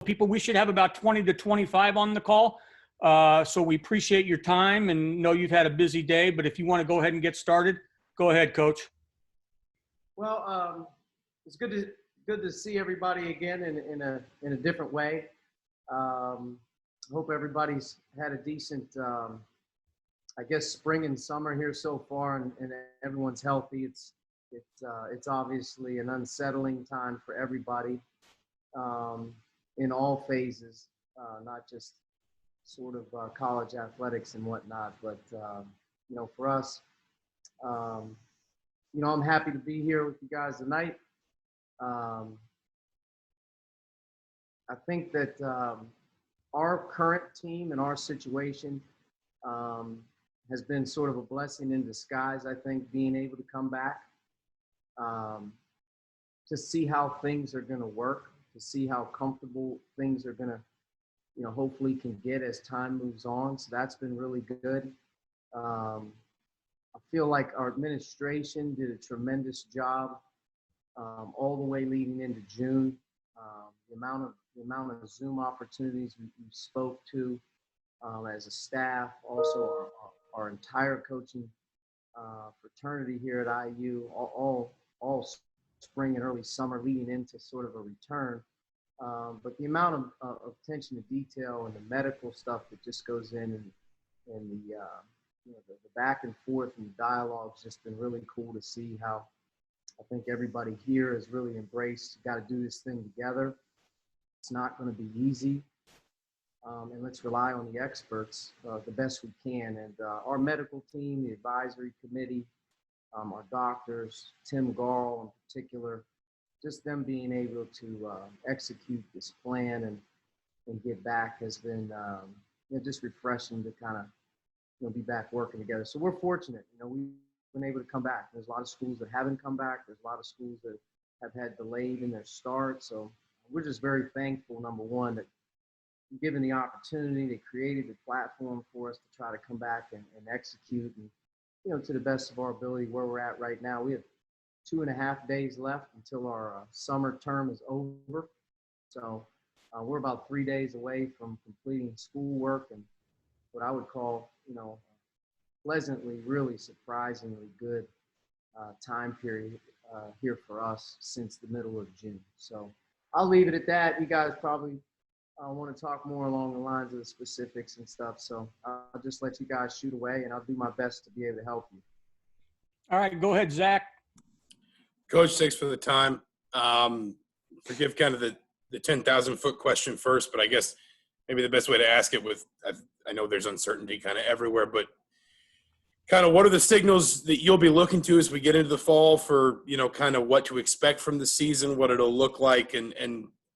people. We should have about 20 to 25 on the call. So we appreciate your time and know you've had a busy day, but if you want to go ahead and get started, go ahead, Coach. Well, it's good to see everybody again in a different way. Hope everybody's had a decent, I guess, spring and summer here so far, and everyone's healthy. It's obviously an unsettling time for everybody in all phases, not just sort of college athletics and whatnot, but for us, I'm happy to be here with you guys tonight. I think that our current team and our situation has been sort of a blessing in disguise. I think being able to come back to see how things are going to work, to see how comfortable things are going to, hopefully can get as time moves on. So that's been really good. I feel like our administration did a tremendous job all the way leading into June. The amount of Zoom opportunities we spoke to as a staff, also our entire coaching fraternity here at IU, all spring and early summer leading into sort of a return. But the amount of attention to detail and the medical stuff that just goes in and the back and forth and the dialogue's just been really cool to see how I think everybody here has really embraced, got to do this thing together. It's not going to be easy. And let's rely on the experts the best we can. And our medical team, the advisory committee, our doctors, Tim Garl in particular, just them being able to execute this plan and get back has been just refreshing to kind of be back working together. So we're fortunate. We've been able to come back. There's a lot of schools that haven't come back. There's a lot of schools that have had delayed in their start. So we're just very thankful, number one, that given the opportunity, they created the platform for us to try to come back and execute. And, to the best of our ability, where we're at right now, we have 2.5 days left until our summer term is over. So we're about 3 days away from completing schoolwork and what I would call, pleasantly, really surprisingly good time period here for us since the middle of June. So I'll leave it at that. You guys probably want to talk more along the lines of the specifics and stuff. So I'll just let you guys shoot away, and I'll do my best to be able to help you. All right, go ahead, Zach. Coach, thanks for the time. Forgive kind of the 10,000-foot question first, but I guess maybe the best way to ask it with I know there's uncertainty kind of everywhere, but kind of what are the signals that you'll be looking to as we get into the fall for, kind of what to expect from the season, what it'll look like, and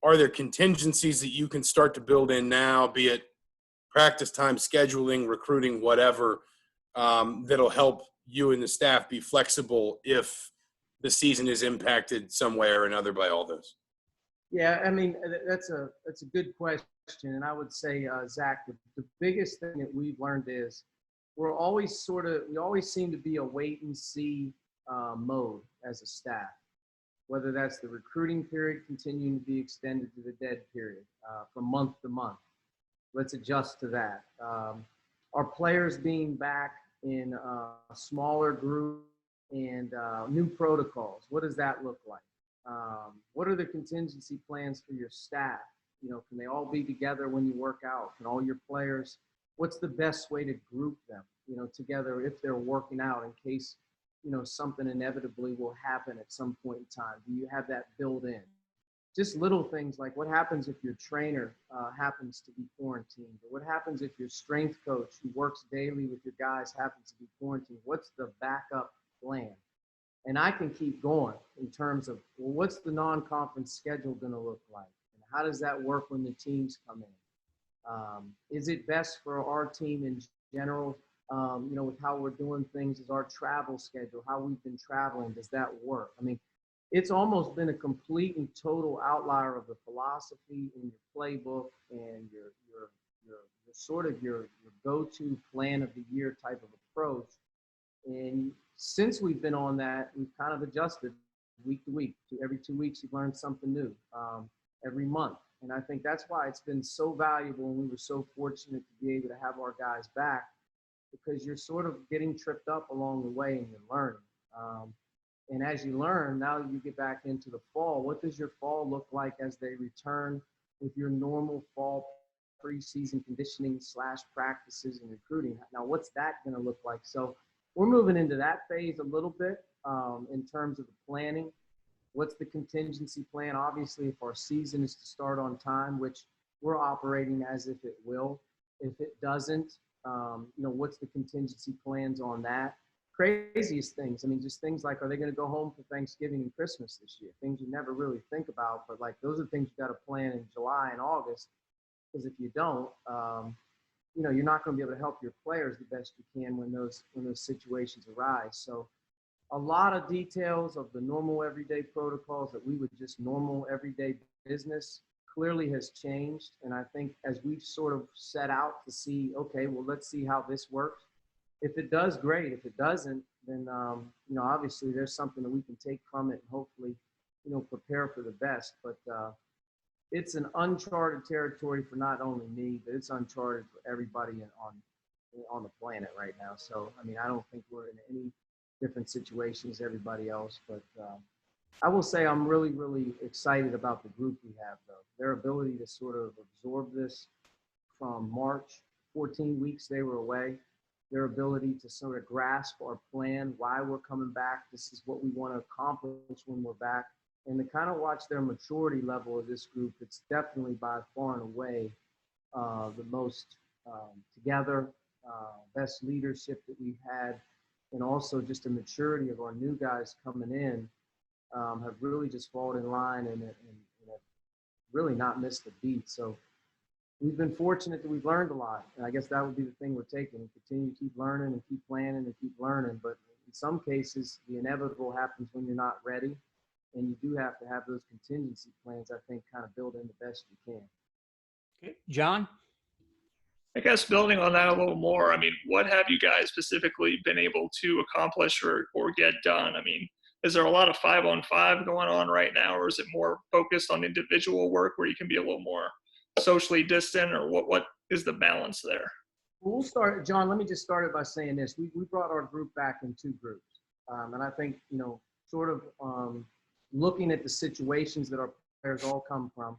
are there contingencies that you can start to build in now, be it practice time, scheduling, recruiting, whatever, that'll help you and the staff be flexible if the season is impacted some way or another by all this? Yeah, I mean, that's a good question. And I would say, Zach, the biggest thing that we've learned is we always seem to be a wait and see mode as a staff, whether that's the recruiting period continuing to be extended to the dead period from month to month. Let's adjust to that. Our players being back in a smaller group and new protocols. What does that look like? What are the contingency plans for your staff? Can they all be together when you work out? Can all your players, what's the best way to group them, together if they're working out in case, something inevitably will happen at some point in time? Do you have that built in? Just little things like what happens if your trainer happens to be quarantined? Or what happens if your strength coach who works daily with your guys happens to be quarantined? What's the backup plan? And I can keep going in terms of, well, what's the non-conference schedule going to look like? And how does that work when the teams come in? Is it best for our team in general, with how we're doing things? Is our travel schedule, how we've been traveling, does that work? I mean, it's almost been a complete and total outlier of the philosophy in your playbook and your sort of your go-to plan of the year type of approach. And since we've been on that, we've kind of adjusted week to week. Every 2 weeks, you learn something new every month. And I think that's why it's been so valuable, and we were so fortunate to be able to have our guys back, because you're sort of getting tripped up along the way and you're learning. And as you learn, now you get back into the fall. What does your fall look like as they return with your normal fall preseason conditioning / practices and recruiting? Now, what's that going to look like? So we're moving into that phase a little bit in terms of the planning. What's the contingency plan? Obviously, if our season is to start on time, which we're operating as if it will, if it doesn't, what's the contingency plans on that? Craziest things. I mean, just things like, are they going to go home for Thanksgiving and Christmas this year? Things you never really think about, but like those are things you got to plan in July and August, because if you don't, you're not going to be able to help your players the best you can when those situations arise. So a lot of details of the normal everyday protocols that we would just normal everyday business clearly has changed. And I think as we've sort of set out to see, okay, well, let's see how this works. If it does, great. If it doesn't, then, obviously there's something that we can take from it and hopefully, prepare for the best. But it's an uncharted territory for not only me, but it's uncharted for everybody on the planet right now. So, I mean, I don't think we're in any different situations as everybody else, but I will say I'm really, really excited about the group we have, though. Their ability to sort of absorb this from March, 14 weeks they were away, their ability to sort of grasp our plan, why we're coming back, this is what we want to accomplish when we're back, and to kind of watch their maturity level of this group. It's definitely by far and away the most together, best leadership that we've had, and also just the maturity of our new guys coming in have really just fallen in line and have really not missed a beat. So we've been fortunate that we've learned a lot. And I guess that would be the thing we're taking, and continue to keep learning and keep planning and keep learning. But in some cases, the inevitable happens when you're not ready. And you do have to have those contingency plans, I think, kind of build in the best you can. Okay. John? I guess building on that a little more, I mean, what have you guys specifically been able to accomplish or get done? I mean, is there a lot of 5-on-5 going on right now, or is it more focused on individual work where you can be a little more socially distant, or what is the balance there? We'll start, John, let me just start it by saying this. We brought our group back in 2 groups. And I think, sort of looking at the situations that our players all come from,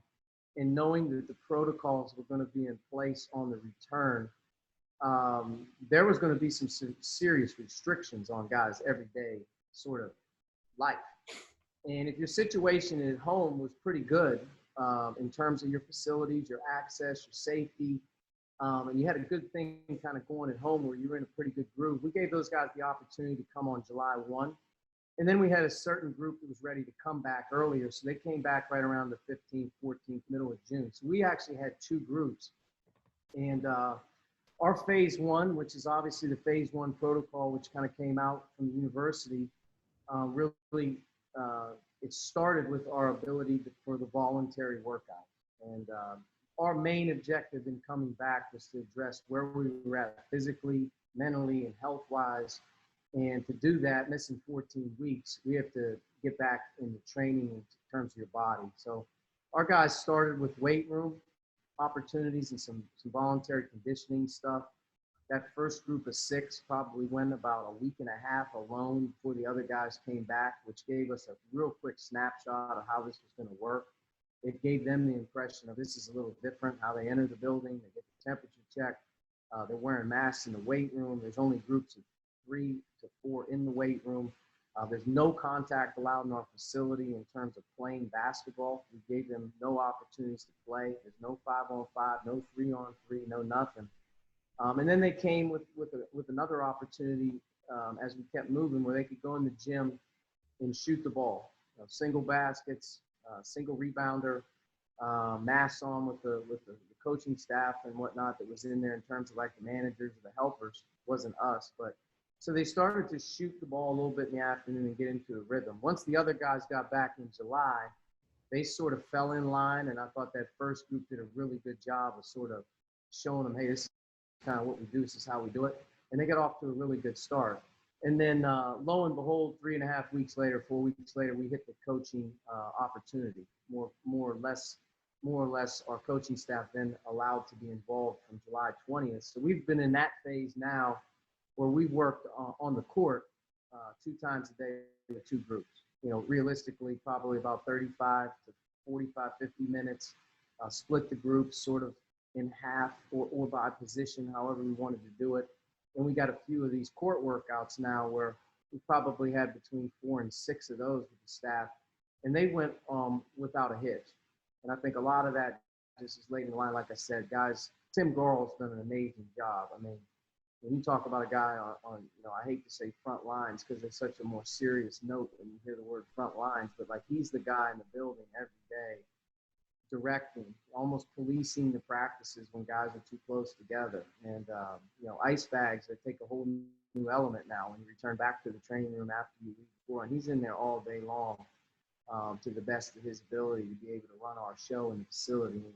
and knowing that the protocols were going to be in place on the return, there was going to be some serious restrictions on guys' everyday sort of life. And if your situation at home was pretty good in terms of your facilities, your access, your safety, and you had a good thing kind of going at home where you were in a pretty good groove, we gave those guys the opportunity to come on July 1. And then we had a certain group that was ready to come back earlier. So they came back right around the 15th, 14th, middle of June. So we actually had 2 groups. And our phase 1, which is obviously the phase 1 protocol, which kind of came out from the university, really, it started with our ability for the voluntary workout. And our main objective in coming back was to address where we were at physically, mentally, and health-wise. And to do that, missing 14 weeks, we have to get back into training in terms of your body. So our guys started with weight room opportunities and some voluntary conditioning stuff. That first group of 6 probably went about a week and a half alone before the other guys came back, which gave us a real quick snapshot of how this was going to work. It gave them the impression of this is a little different, how they enter the building, they get the temperature checked, they're wearing masks in the weight room. There's only groups of 3 to 4 in the weight room. There's no contact allowed in our facility in terms of playing basketball. We gave them no opportunities to play. There's no 5-on-5, no 3-on-3, no nothing. And then they came with another opportunity as we kept moving, where they could go in the gym and shoot the ball. Single baskets, single rebounder, masks on with the coaching staff and whatnot that was in there in terms of like the managers or the helpers. It wasn't us, but so they started to shoot the ball a little bit in the afternoon and get into a rhythm. Once the other guys got back in July, they sort of fell in line, and I thought that first group did a really good job of sort of showing them, hey, this is kind of what we do, this is how we do it. And they got off to a really good start. And then lo and behold, 3.5 weeks later, 4 weeks later, we hit the coaching opportunity, more or less more or less our coaching staff then allowed to be involved from July 20th. So we've been in that phase now where we've worked on the court 2 times a day with 2 groups. Realistically, probably about 35 to 45, 50 minutes, split the groups sort of in half or by position, however we wanted to do it. And we got a few of these court workouts now where we probably had between 4 and 6 of those with the staff, and they went without a hitch. And I think a lot of that just is laid in the line. Like I said, guys, Tim Gorel's done an amazing job. I mean, when you talk about a guy on I hate to say front lines because it's such a more serious note when you hear the word front lines, but like he's the guy in the building every day, directing, almost policing the practices when guys are too close together. And, ice bags that take a whole new element now when you return back to the training room after you leave before. And he's in there all day long to the best of his ability to be able to run our show in the facility. And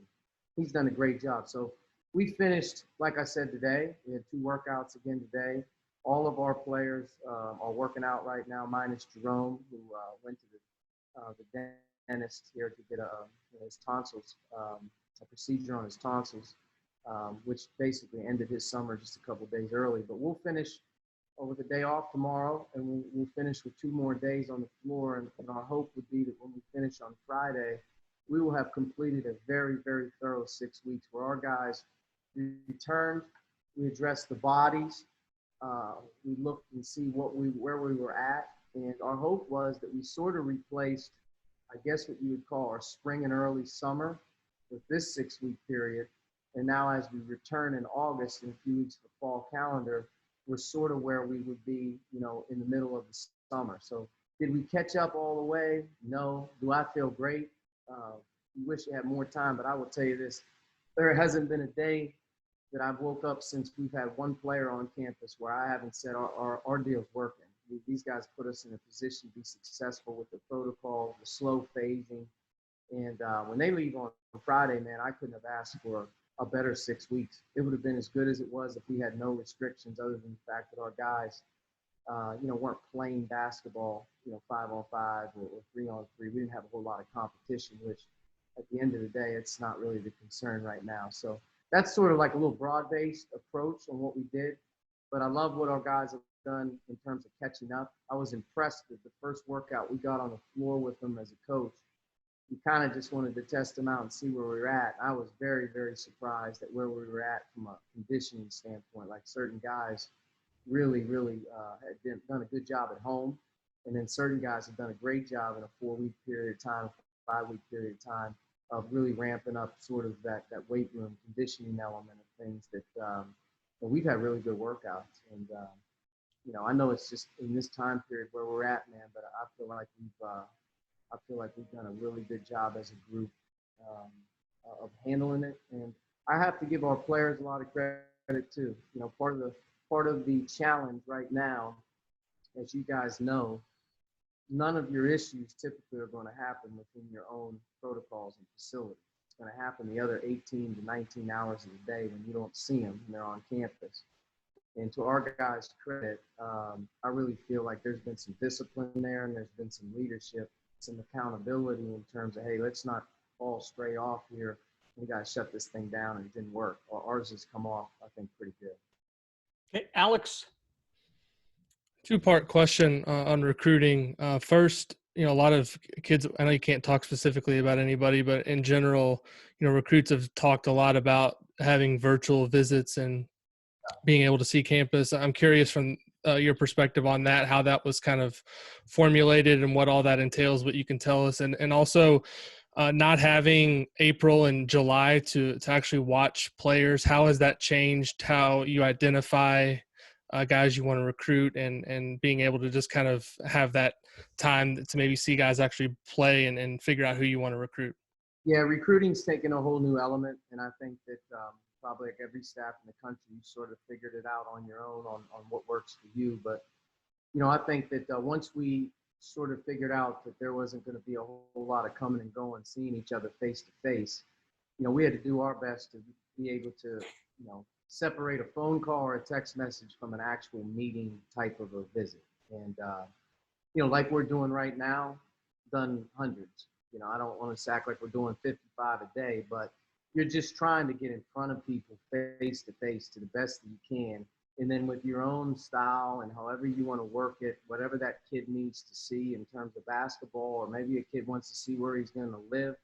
he's done a great job. So we finished, like I said, today. We had 2 workouts again today. All of our players are working out right now, minus Durham, who went to the dentist here to get his tonsils, a procedure on his tonsils, which basically ended his summer just a couple days early. But we'll finish with a day off tomorrow, and we'll finish with 2 more days on the floor. And our hope would be that when we finish on Friday, we will have completed a very, very thorough 6 weeks where our guys returned, we addressed the bodies, we looked and see where we were at. And our hope was that we sort of replaced, I guess, what you would call our spring and early summer with this 6-week period. And now as we return in August, in a few weeks for fall calendar, we're sort of where we would be, in the middle of the summer. So did we catch up all the way? No. Do I feel great? We wish we had more time, but I will tell you this. There hasn't been a day that I've woke up since we've had 1 player on campus where I haven't said our deal's working. These guys put us in a position to be successful with the protocol, the slow phasing. And when they leave on Friday, man, I couldn't have asked for a better 6 weeks. It would have been as good as it was if we had no restrictions other than the fact that our guys, weren't playing basketball, 5-on-5 or 3-on-3. We didn't have a whole lot of competition, which at the end of the day, it's not really the concern right now. So that's sort of like a little broad-based approach on what we did. But I love what our guys have done in terms of catching up. I was impressed with the first workout we got on the floor with them as a coach. We kind of just wanted to test them out and see where we were at. I was very, very surprised at where we were at from a conditioning standpoint. Like certain guys really, really had done a good job at home. And then certain guys have done a great job in a 4-week period of time, 5-week period of time of really ramping up sort of that weight room conditioning element of things that we've had really good workouts. And, I know it's just in this time period where we're at, man, but I feel like we've done a really good job as a group of handling it. And I have to give our players a lot of credit too. Part of the challenge right now, as you guys know, none of your issues typically are going to happen within your own protocols and facilities. It's going to happen the other 18 to 19 hours of the day when you don't see them and they're on campus. And to our guys' credit, I really feel like there's been some discipline there and there's been some leadership, some accountability in terms of, hey, let's not fall straight off here. We got to shut this thing down, and it didn't work. Ours has come off, I think, pretty good. Okay, Alex. 2-part question on recruiting. First, a lot of kids, I know you can't talk specifically about anybody, but in general, recruits have talked a lot about having virtual visits and being able to see campus. I'm curious from your perspective on that, how that was kind of formulated and what all that entails, what you can tell us. And also not having April and July to actually watch players, how has that changed how you identify guys you want to recruit and being able to just kind of have that time to maybe see guys actually play and figure out who you want to recruit? Yeah, recruiting's taken a whole new element, and I think that probably like every staff in the country, you sort of figured it out on your own on what works for you. But, I think that once we sort of figured out that there wasn't going to be a whole lot of coming and going, seeing each other face to face, we had to do our best to be able to, separate a phone call or a text message from an actual meeting type of a visit. And, like we're doing right now, done hundreds. You know, I don't want to act like we're doing 55 a day, but you're just trying to get in front of people face to face to the best that you can. And then with your own style and however you want to work it, whatever that kid needs to see in terms of basketball, or maybe a kid wants to see where he's going to live,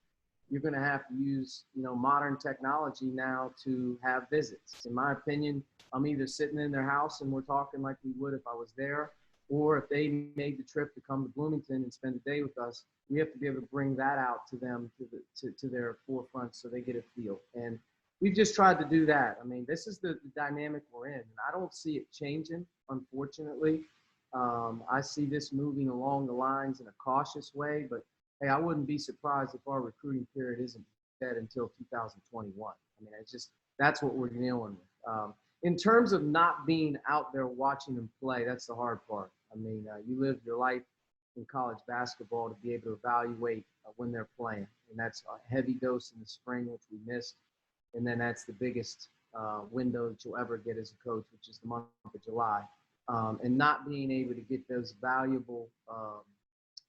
you're going to have to use, you know, modern technology now to have visits. In my opinion, I'm either sitting in their house and we're talking like we would if I was there, or if they made the trip to come to Bloomington and spend the day with us, we have to be able to bring that out to them, to their forefront, so they get a feel. And we've just tried to do that. I mean, this is the dynamic we're in, and I don't see it changing, unfortunately. I see this moving along the lines in a cautious way, but hey, I wouldn't be surprised if our recruiting period isn't dead until 2021. I mean, it's just, that's what we're dealing with. In terms of not being out there watching them play, that's the hard part. I mean, you live your life in college basketball to be able to evaluate when they're playing. And that's a heavy dose in the spring, which we missed. And then that's the biggest window that you'll ever get as a coach, which is the month of July. And not being able to get those valuable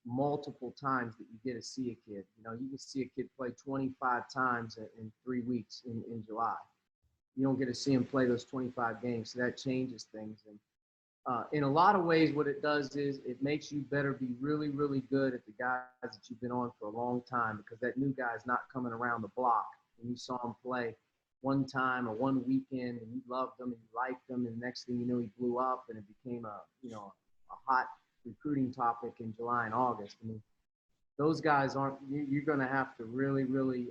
multiple times that you get to see a kid. You know, you can see a kid play 25 times in 3 weeks in July. You don't get to see him play those 25 games, so that changes things. And in a lot of ways, what it does is it makes you better be really, really good at the guys that you've been on for a long time, because that new guy is not coming around the block. And you saw him play one time or one weekend, and you loved him and you liked him, and the next thing you know, he blew up, and it became a hot recruiting topic in July and August. I mean, those guys aren't. You're going to have to really, really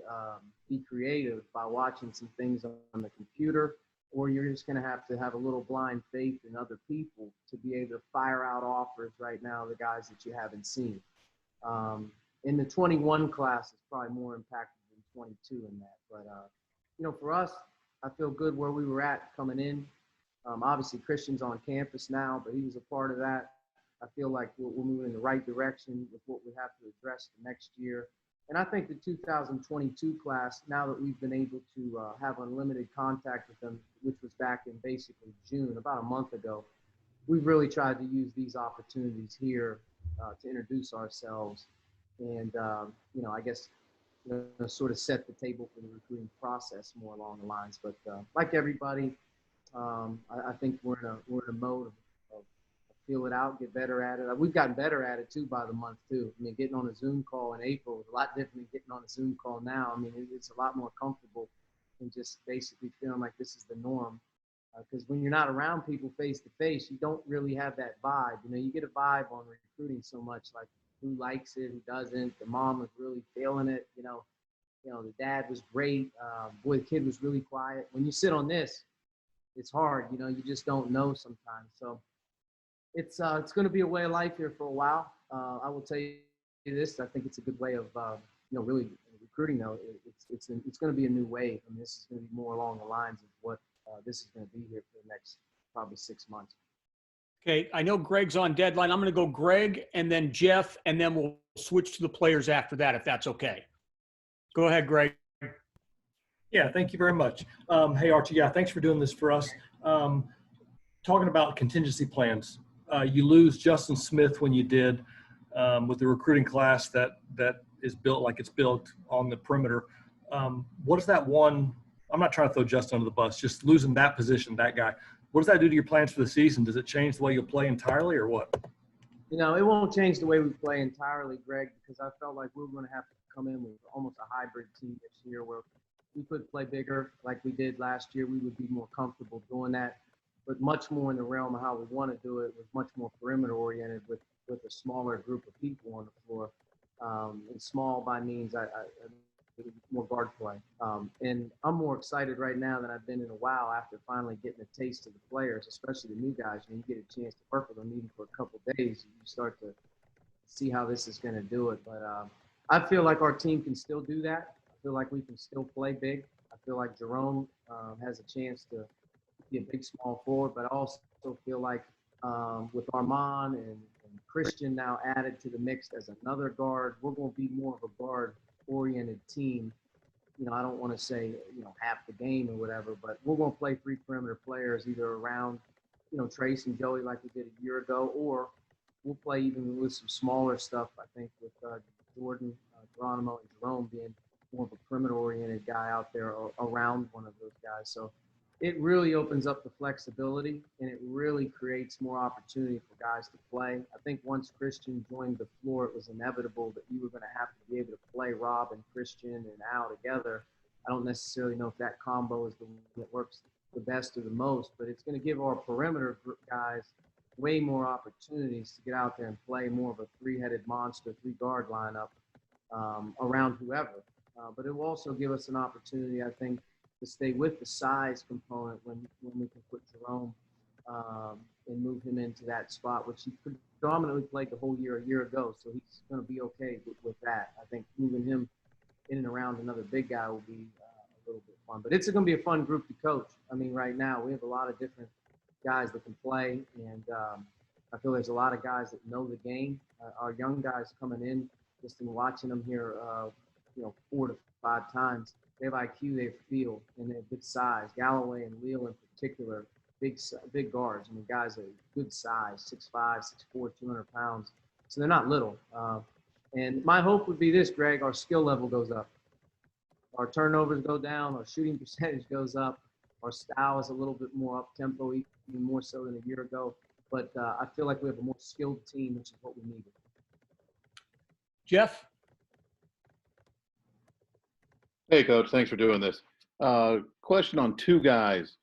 be creative by watching some things on the computer, or you're just going to have a little blind faith in other people to be able to fire out offers right now, the guys that you haven't seen. In the 21 class, it's probably more impacted than 22 in that. But, you know, for us, I feel good where we were at coming in. Obviously, Christian's on campus now, but he was a part of that. I feel like we're moving in the right direction with what we have to address the next year. And I think the 2022 class, now that we've been able to have unlimited contact with them, which was back in basically June, about a month ago, we've really tried to use these opportunities here to introduce ourselves and, you know, I guess, you know, sort of set the table for the recruiting process more along the lines. But like everybody, I think we're in a mode of feel it out, get better at it. We've gotten better at it too by the month too. I mean, getting on a Zoom call in April was a lot different than getting on a Zoom call now. I mean, it's a lot more comfortable than just basically feeling like this is the norm. Because when you're not around people face to face, you don't really have that vibe. You know, you get a vibe on recruiting so much, like who likes it, who doesn't. The mom was really feeling it. You know, the dad was great. Boy, the kid was really quiet. When you sit on this, it's hard. You know, you just don't know sometimes. So it's going to be a way of life here for a while. I will tell you this. I think it's a good way of, you know, really recruiting, though. It's going to be a new wave. I mean, this is going to be more along the lines of what this is going to be here for the next probably 6 months. Okay, I know Greg's on deadline. I'm going to go Greg and then Jeff, and then we'll switch to the players after that, if that's okay. Go ahead, Greg. Yeah, thank you very much. Hey, Archie, yeah, thanks for doing this for us. Talking about contingency plans, you lose Justin Smith when you did with the recruiting class that is built like it's built on the perimeter. What is that one? I'm not trying to throw Justin under the bus, just losing that position, that guy. What does that do to your plans for the season? Does it change the way you'll play entirely or what? You know, it won't change the way we play entirely, Greg, because I felt like we were going to have to come in with almost a hybrid team this year where we could play bigger like we did last year. We would be more comfortable doing that, but much more in the realm of how we want to do it, was much more perimeter oriented with a smaller group of people on the floor. And small by means, I more guard play. And I'm more excited right now than I've been in a while after finally getting a taste of the players, especially the new guys. When you get a chance to work with them even for a couple of days, you start to see how this is going to do it. But I feel like our team can still do that. I feel like we can still play big. I feel like Jerome has a chance to be a big small forward, but I also feel like with Armand and Christian now added to the mix as another guard, we're going to be more of a guard-oriented team. You know, I don't want to say, you know, half the game or whatever, but we're going to play 3 perimeter players either around, you know, Trayce and Joey like we did a year ago, or we'll play even with some smaller stuff, I think, with Jordan Geronimo and Jerome being more of a perimeter-oriented guy out there around one of those guys. So it really opens up the flexibility, and it really creates more opportunity for guys to play. I think once Christian joined the floor, it was inevitable that you were going to have to be able to play Rob and Christian and Al together. I don't necessarily know if that combo is the one that works the best or the most, but it's going to give our perimeter guys way more opportunities to get out there and play more of a three-headed monster, three-guard lineup around whoever. But it will also give us an opportunity, I think, to stay with the size component when we can put Jerome and move him into that spot, which he predominantly played the whole year a year ago. So he's going to be okay with that. I think moving him in and around another big guy will be a little bit fun. But it's going to be a fun group to coach. I mean, right now we have a lot of different guys that can play, and I feel there's a lot of guys that know the game. Our young guys coming in, just in watching them here, 4 to 5 times, they have IQ, they have feel, and they have good size. Galloway and Leal in particular, big guards. I mean, guys are good size, 6'5", 6'4", 200 pounds. So they're not little. And my hope would be this, Greg, our skill level goes up. Our turnovers go down, our shooting percentage goes up, our style is a little bit more up-tempo, even more so than a year ago. But I feel like we have a more skilled team, which is what we needed. Jeff? Hey, Coach. Thanks for doing this. Question on two guys.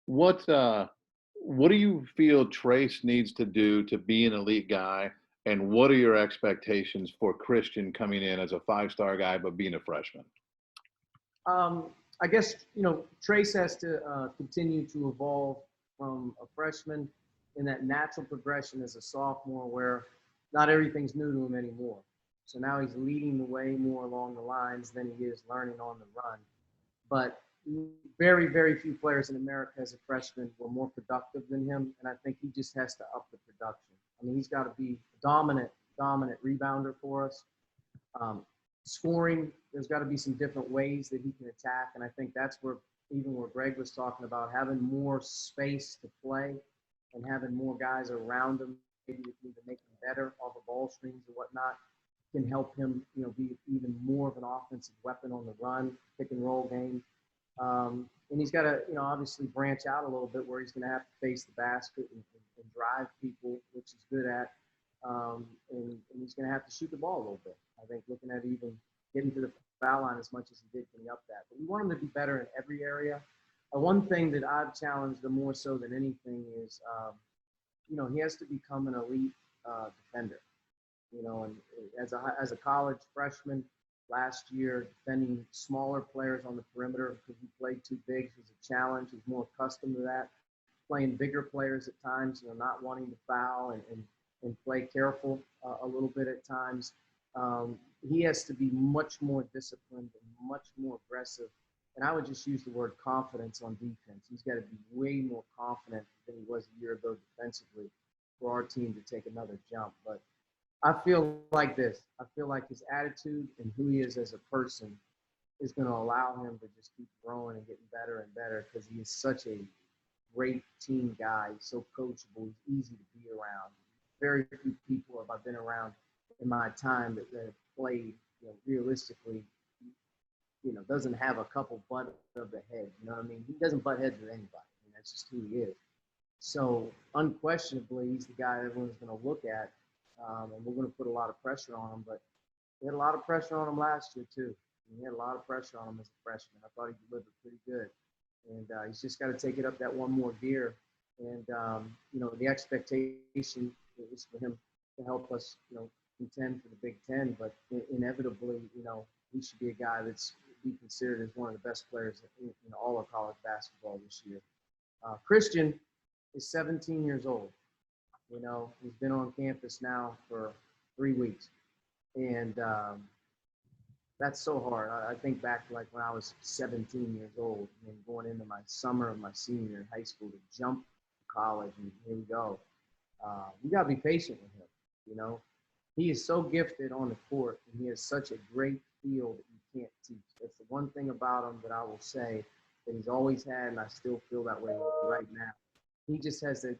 What do you feel Trayce needs to do to be an elite guy, and what are your expectations for Christian coming in as a 5-star guy but being a freshman? I guess, Trayce has to continue to evolve from a freshman in that natural progression as a sophomore where not everything's new to him anymore. So now he's leading the way more along the lines than he is learning on the run. But very, very few players in America as a freshman were more productive than him, and I think he just has to up the production. I mean, he's got to be a dominant rebounder for us. Scoring, there's got to be some different ways that he can attack, and I think that's where Greg was talking about, having more space to play and having more guys around him, maybe to make him better off of ball screens or whatnot, can help him, be even more of an offensive weapon on the run, pick and roll game. And he's got to, obviously branch out a little bit where he's going to have to face the basket and drive people, which he's good at. And he's going to have to shoot the ball a little bit. I think looking at even getting to the foul line as much as he did when he upped that. But we want him to be better in every area. One thing that I've challenged him more so than anything is, he has to become an elite defender. And as a college freshman last year, defending smaller players on the perimeter because he played too big was a challenge. He's more accustomed to that. Playing bigger players at times, not wanting to foul and play careful a little bit at times. He has to be much more disciplined and much more aggressive. And I would just use the word confidence on defense. He's got to be way more confident than he was a year ago defensively for our team to take another jump. But I feel like this. I feel like his attitude and who he is as a person is going to allow him to just keep growing and getting better and better because he is such a great team guy. He's so coachable. He's easy to be around. Very few people have I've been around in my time that have played, realistically, doesn't have a couple butt of the head. You know what I mean? He doesn't butt heads with anybody. I mean, that's just who he is. So unquestionably, he's the guy everyone's going to look at. And we're going to put a lot of pressure on him, but we had a lot of pressure on him last year too. We had a lot of pressure on him as a freshman. I thought he delivered pretty good, and he's just got to take it up that one more gear. And the expectation is for him to help us, contend for the Big Ten. But inevitably, he should be a guy that's be considered as one of the best players in all of college basketball this year. Christian is 17 years old. He's been on campus now for 3 weeks. And that's so hard. I think back to like when I was 17 years old and going into my summer of my senior year in high school to jump to college, and here we go. You got to be patient with him, He is so gifted on the court, and he has such a great feel that you can't teach. That's the one thing about him that I will say that he's always had, and I still feel that way right now. He just has that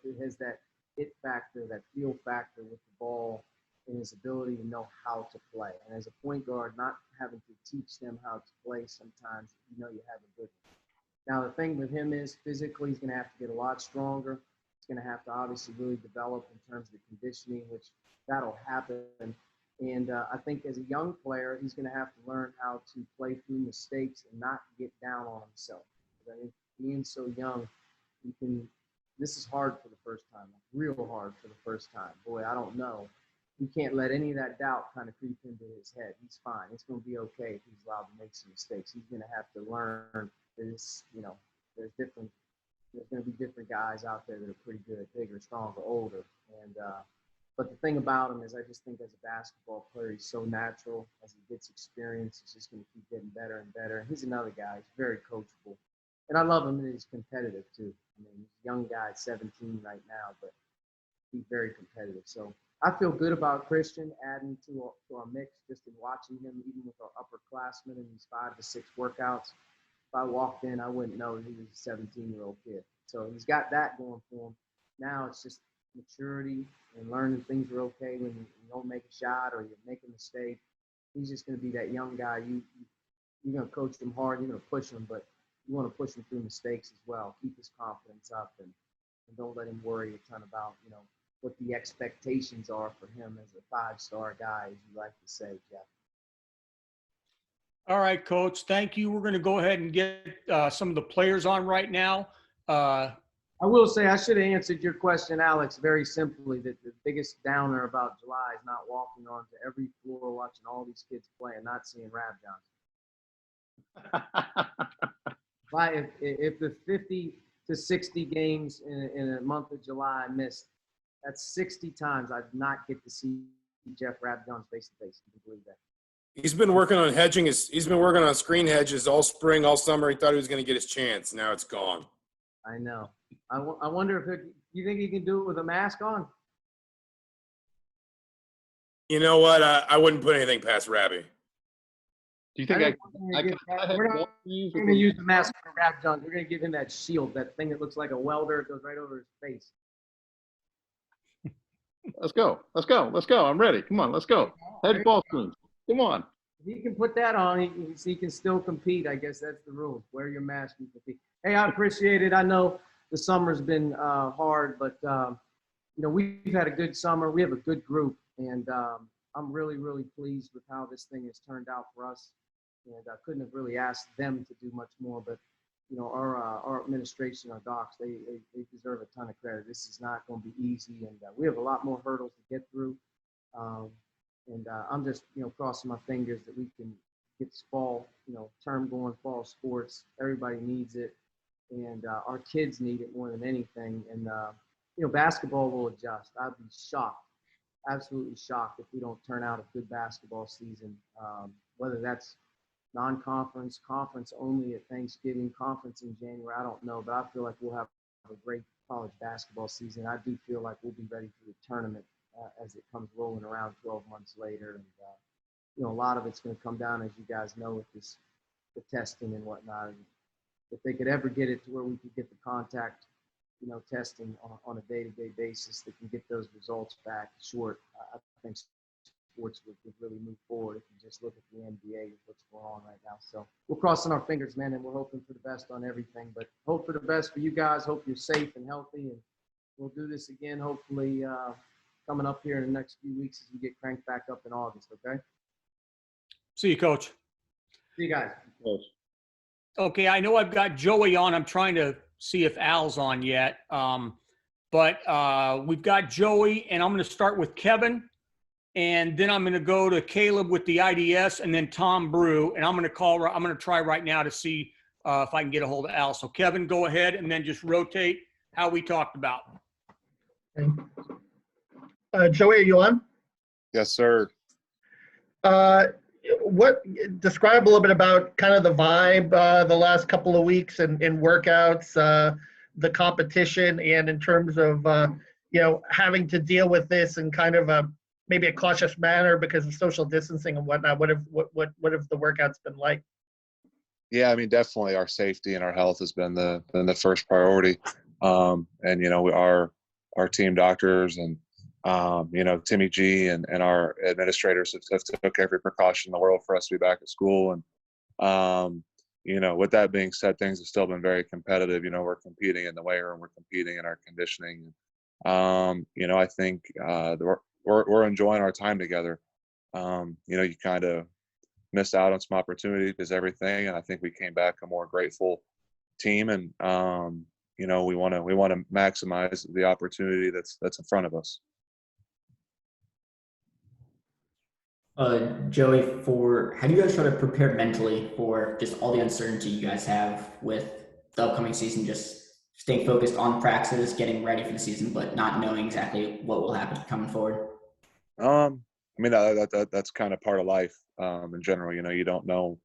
it factor, that feel factor with the ball in his ability to know how to play. And as a point guard, not having to teach them how to play sometimes, you know you have a good one. Now, the thing with him is physically he's going to have to get a lot stronger. He's going to have to obviously really develop in terms of the conditioning, which that'll happen. And I think as a young player, he's going to have to learn how to play through mistakes and not get down on himself. I mean, being so young, this is hard for the first time, real hard for the first time. Boy, I don't know. You can't let any of that doubt kind of creep into his head. He's fine. It's going to be okay if he's allowed to make some mistakes. He's going to have to learn this, there's going to be different guys out there that are pretty good, bigger, stronger, older. And, but the thing about him is I just think as a basketball player, he's so natural. As he gets experience, he's just going to keep getting better and better. And he's another guy. He's very coachable. And I love him that he's competitive too. I mean, he's a young guy, 17 right now, but he's very competitive. So I feel good about Christian adding to our mix just in watching him, even with our upperclassmen in these 5 to 6 workouts. If I walked in, I wouldn't know he was a 17-year-old kid. So he's got that going for him. Now it's just maturity and learning things are okay when you don't make a shot or you make a mistake. He's just going to be that young guy. You're going to coach him hard. You're going to push him, but you want to push him through mistakes as well. Keep his confidence up and don't let him worry a ton about, what the expectations are for him as a 5-star guy, as you like to say, Jeff. All right, Coach. Thank you. We're going to go ahead and get some of the players on right now. I will say I should have answered your question, Alex, very simply, that the biggest downer about July is not walking onto every floor watching all these kids play and not seeing Rab Johnson. If the 50 to 60 games in a month of July I missed, that's 60 times I did not get to see Jeff Rab Johnson face to face. Can you believe that? He's been working on hedging. He's been working on screen hedges all spring, all summer. He thought he was going to get his chance. Now it's gone. I know. I wonder if you think he can do it with a mask on? You know what? I wouldn't put anything past Rabby. Do you think we're not going to use the mask for Rab Johnson. We're going to give him that shield, that thing that looks like a welder. It goes right over his face. Let's go. I'm ready. Come on, let's go. Head ball screens. Come on. If he can put that on, he can still compete. I guess that's the rule. Wear your mask and compete. Hey, I appreciate it. I know the summer's been hard, but we've had a good summer. We have a good group, and I'm really, really pleased with how this thing has turned out for us. And I couldn't have really asked them to do much more, but our administration, our docs, they deserve a ton of credit. This is not going to be easy, and we have a lot more hurdles to get through. And I'm just, crossing my fingers that we can get this fall, term going, fall sports. Everybody needs it, and our kids need it more than anything. And basketball will adjust. I'd be shocked, absolutely shocked, if we don't turn out a good basketball season, whether that's non-conference, conference only at Thanksgiving, conference in January. I don't know, but I feel like we'll have a great college basketball season. I do feel like we'll be ready for the tournament as it comes rolling around 12 months later. And, a lot of it's going to come down, as you guys know, with the testing and whatnot. And if they could ever get it to where we could get the contact, testing on a day-to-day basis that can get those results back short, I think sports would really move forward if you just look at the NBA with what's going on right now. So we're crossing our fingers, man, and we're hoping for the best on everything. But hope for the best for you guys. Hope you're safe and healthy, and we'll do this again, hopefully, coming up here in the next few weeks as we get cranked back up in August, okay? See you, Coach. See you guys. Okay, I know I've got Joey on. I'm trying to see if Al's on yet. But we've got Joey, and I'm going to start with Kevin. And then I'm going to go to Caleb with the IDS, and then Tom Brew. And I'm going to try right now to see if I can get a hold of Al. So Kevin, go ahead, and then just rotate how we talked about. Okay. Joey, are you on? Yes, sir. Describe a little bit about kind of the vibe the last couple of weeks and workouts, the competition, and in terms of having to deal with this in kind of maybe a cautious manner because of social distancing and whatnot. What have the workouts been like? Yeah, I mean, definitely our safety and our health has been the first priority. And our team doctors and Timmy G and our administrators have took every precaution in the world for us to be back at school. And, with that being said, things have still been very competitive. We're competing in the weight room, we're competing in our conditioning. I think we're enjoying our time together. You kind of missed out on some opportunity because everything, and I think we came back a more grateful team. And we want to maximize the opportunity that's in front of us. Joey, how do you guys try to prepare mentally for just all the uncertainty you guys have with the upcoming season, just staying focused on practices, getting ready for the season, but not knowing exactly what will happen coming forward? That's kind of part of life in general. You don't know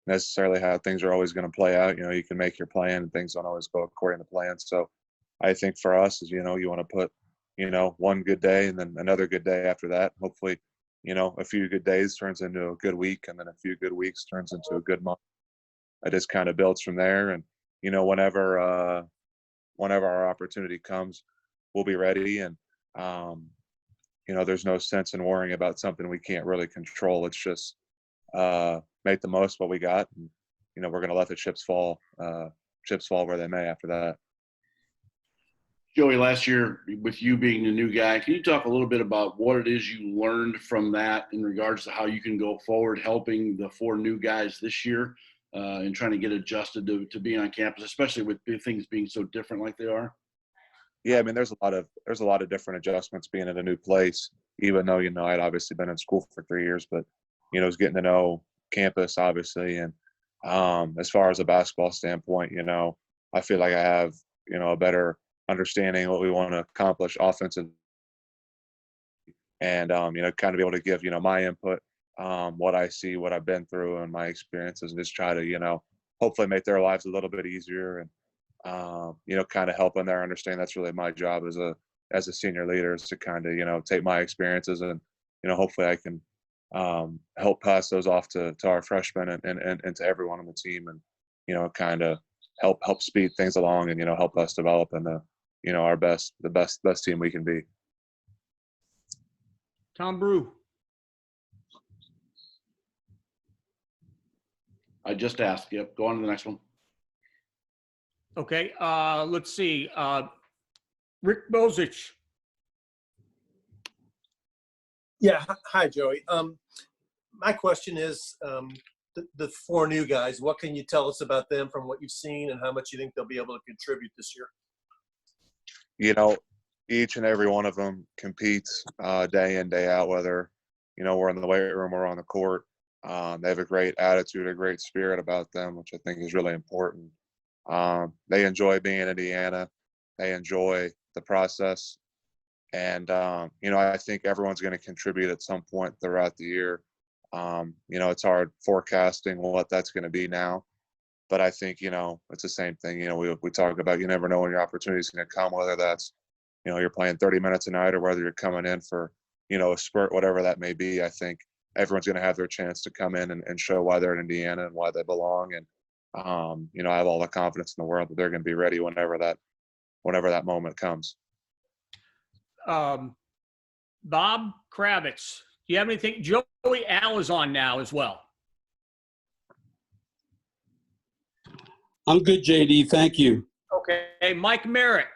necessarily how things are always going to play out. You can make your plan and things don't always go according to plan. So I think for us is, you want to put, one good day and then another good day after that. Hopefully, a few good days turns into a good week, and then a few good weeks turns into a good month. It just kind of builds from there. And, whenever our opportunity comes, we'll be ready. And, there's no sense in worrying about something we can't really control. It's just make the most of what we got. And, we're going to let the chips fall where they may after that. Joey, last year, with you being the new guy, can you talk a little bit about what it is you learned from that in regards to how you can go forward helping the 4 new guys this year and trying to get adjusted to being on campus, especially with things being so different like they are? Yeah, there's a lot of different adjustments being in a new place, even though, I'd obviously been in school for 3 years, but, it was getting to know campus, obviously. And as far as a basketball standpoint, I feel like I have, a better understanding what we want to accomplish offensive and, kind of be able to give, my input, what I see, what I've been through and my experiences, and just try to, hopefully make their lives a little bit easier and, kind of helping their understanding. That's really my job as a senior leader, is to kind of, take my experiences and, hopefully I can help pass those off to our freshmen and to everyone on the team, and, kind of help speed things along and, help us develop into, the best team we can be. Tom Brew. I just asked. Yep. Go on to the next one. Okay. Let's see. Rick Bozich. Yeah. Hi, Joey. My question is, the 4 new guys, what can you tell us about them from what you've seen and how much you think they'll be able to contribute this year? Each and every one of them competes day in, day out, whether, we're in the weight room or on the court. They have a great attitude, a great spirit about them, which I think is really important. They enjoy being in Indiana. They enjoy the process. And, I think everyone's going to contribute at some point throughout the year. It's hard forecasting what that's going to be now. But I think, it's the same thing. We talk about, you never know when your opportunity is going to come, whether that's, you're playing 30 minutes a night or whether you're coming in for, a spurt, whatever that may be. I think everyone's going to have their chance to come in and show why they're in Indiana and why they belong. And, I have all the confidence in the world that they're going to be ready whenever that moment comes. Bob Kravitz. Do you have anything? Joey Al is on now as well. I'm good, JD. Thank you. Okay. Mike Merritt.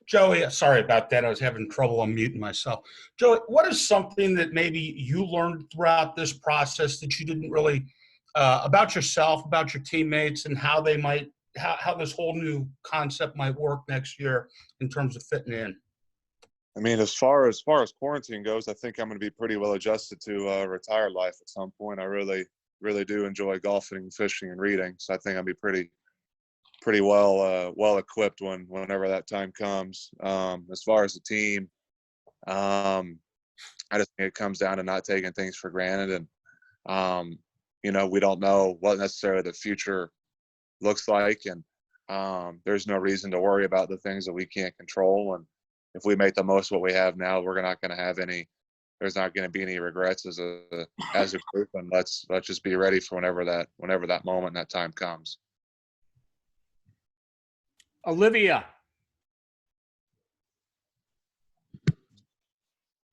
Joey, sorry about that. I was having trouble unmuting myself. Joey, what is something that maybe you learned throughout this process that you didn't really about yourself, about your teammates, and how they might, how this whole new concept might work next year in terms of fitting in? As far as quarantine goes, I think I'm going to be pretty well adjusted to retired life at some point. I really do enjoy golfing, fishing, and reading. So I think I'll be pretty well equipped whenever that time comes. As far as the team, I just think it comes down to not taking things for granted. And, we don't know what necessarily the future looks like. And there's no reason to worry about the things that we can't control. And if we make the most of what we have now, we're not going to have there's not going to be any regrets as a group. And let's just be ready for whenever that moment and that time comes. Olivia.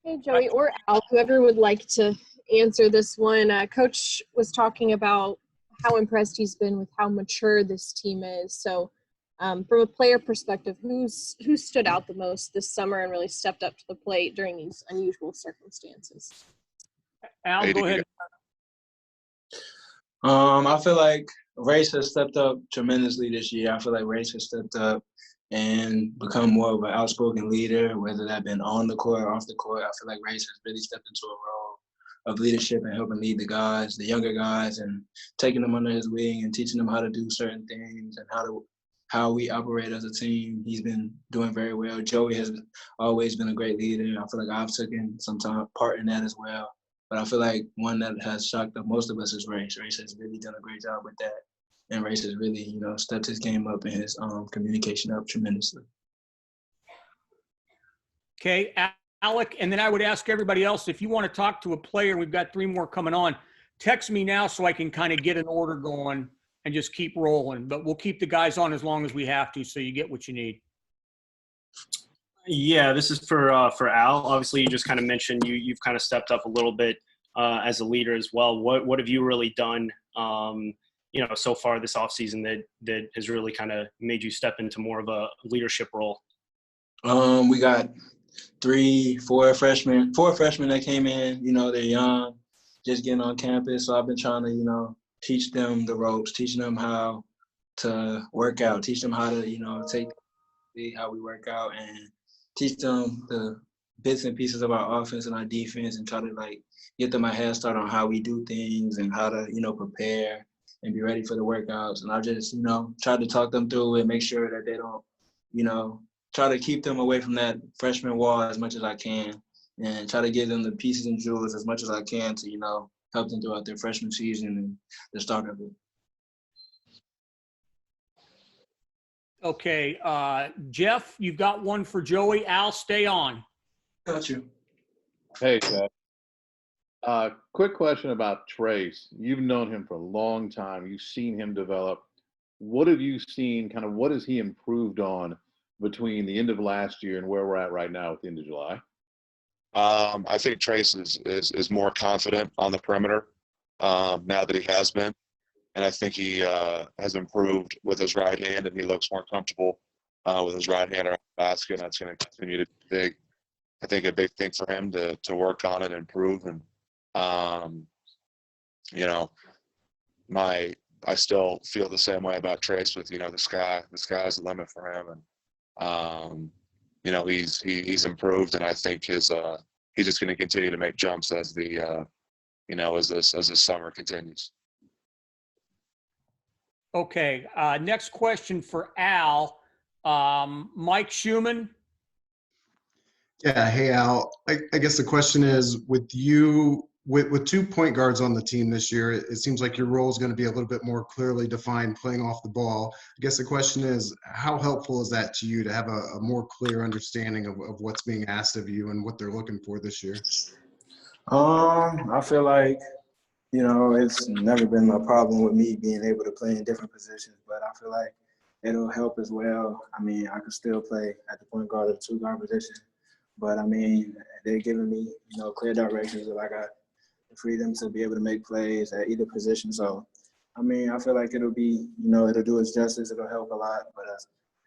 Hey, Joey or Al, whoever would like to answer this one. Coach was talking about how impressed he's been with how mature this team is. So from a player perspective, who stood out the most this summer and really stepped up to the plate during these unusual circumstances? Al, go ahead. I feel like Race has stepped up tremendously this year. I feel like Race has stepped up and become more of an outspoken leader, whether that been on the court or off the court. I feel like Race has really stepped into a role of leadership and helping lead the guys, the younger guys, and taking them under his wing and teaching them how to do certain things and how we operate as a team. He's been doing very well. Joey has always been a great leader. I feel like I've taken some part in that as well. But I feel like one that has shocked up most of us is Race. Race has really done a great job with that. And Race has really, stepped his game up and his communication up tremendously. Okay, Alec, and then I would ask everybody else, if you want to talk to a player, we've got 3 more coming on, text me now so I can kind of get an order going and just keep rolling. But we'll keep the guys on as long as we have to so you get what you need. Yeah, this is for Al. Obviously, you just kind of mentioned you've kind of stepped up a little bit as a leader as well. What have you really done, so far this offseason that has really kind of made you step into more of a leadership role? We got 4 freshmen that came in. They're young, just getting on campus. So I've been trying to, teach them the ropes, teaching them how to work out, teach them how to, take how we work out and teach them the bits and pieces of our offense and our defense and try to get them a head start on how we do things and how to, prepare and be ready for the workouts. And I just, try to talk them through it, make sure that they don't, try to keep them away from that freshman wall as much as I can and try to give them the pieces and jewels as much as I can to, help them throughout their freshman season and the start of it. Okay, Jeff, you've got one for Joey. Al, stay on. Got you. Hey, Jeff. Quick question about Trayce. You've known him for a long time. You've seen him develop. What have you seen, what has he improved on between the end of last year and where we're at right now at the end of July? I think Trayce is more confident on the perimeter now that he has been. And I think he has improved with his right hand, and he looks more comfortable with his right hand around the basket. And that's going to continue to be big. I think a big thing for him to work on and improve. And, I still feel the same way about Trayce with, the sky's the limit for him. And, he's improved, and I think he's just going to continue to make jumps as as the summer continues. Okay, next question for Al. Mike Schumann. Yeah, hey Al. I guess the question is, with you, with 2 point guards on the team this year, it seems like your role is going to be a little bit more clearly defined playing off the ball. I guess the question is, how helpful is that to you to have a more clear understanding of what's being asked of you and what they're looking for this year? I feel like, it's never been a problem with me being able to play in different positions, but I feel like it'll help as well. I mean, I could still play at the point guard or the 2 guard position, but I mean, they're giving me, clear directions that I got the freedom to be able to make plays at either position. So, I mean, I feel like it'll be, it'll do its justice. It'll help a lot, but